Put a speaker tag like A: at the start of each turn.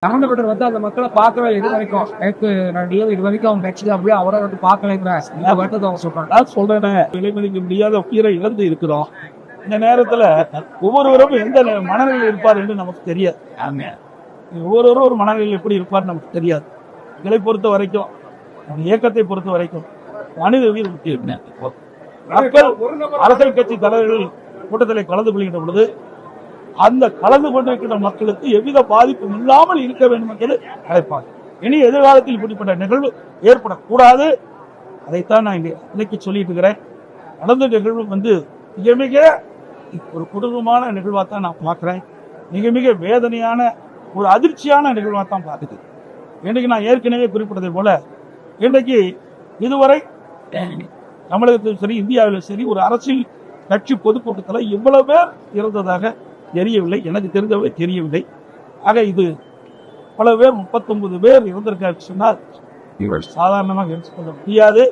A: சம்பந்தப்பட்டவர் வந்து அந்த மக்களை பார்க்கவே இது வரைக்கும் எனக்கு இது வரைக்கும் அவங்க கட்சி அப்படியே அவரை வந்து பார்க்கலைங்கிற வருத்தத்தை அவங்க சொல்றாங்க.
B: நான் சொல்றேன், விலைமதிக்க முடியாத உயிரை இழந்து இருக்கிறோம். இந்த நேரத்துல ஒவ்வொருவரும் எந்த மனநிலையில் இருப்பார் என்று நமக்கு தெரியாது. ஒவ்வொருவரும் ஒரு மனநிலையில் எப்படி இருப்பார் நமக்கு தெரியாது. இதை பொறுத்த வரைக்கும், அந்த இயக்கத்தை பொறுத்த வரைக்கும் மனித உயிர் முக்கியம். மக்கள் அரசியல் கட்சி தலைவர்கள் கூட்டத்தில் கலந்து கொள்கின்ற பொழுது அந்த கலந்து கொண்டிருக்கிற மக்களுக்கு எவ்வித பாதிப்பும் இல்லாமல் இருக்க வேண்டும் என்று அழைப்பாங்க. இனி எதிர்காலத்தில் இப்படிப்பட்ட நிகழ்வு ஏற்படக்கூடாது. அதைத்தான் நான் இன்னைக்கு சொல்லிட்டு இருக்கிறேன். நடந்த நிகழ்வு வந்து மிக மிக ஒரு கொடூரமான நிகழ்வாக தான் நான் பார்க்கிறேன். மிக மிக வேதனையான ஒரு அதிர்ச்சியான நிகழ்வாக தான் பார்க்குது. இன்றைக்கு நான் ஏற்கனவே குறிப்பிட்டதை போல இன்றைக்கு இதுவரை தமிழகத்திலும் சரி இந்தியாவிலும் சரி ஒரு அரசியல் கட்சி பொதுக்கூட்டத்தில் இவ்வளவு பேர் இறந்ததாக தெரியவில்லை. எனக்கு தெரிந்தவரை தெரியவில்லை. ஆக இது பல பேர் 39 பேர் இறந்திருக்காரு சொன்னால் சாதாரணமாக எடுத்துக்கொள்ள முடியாது.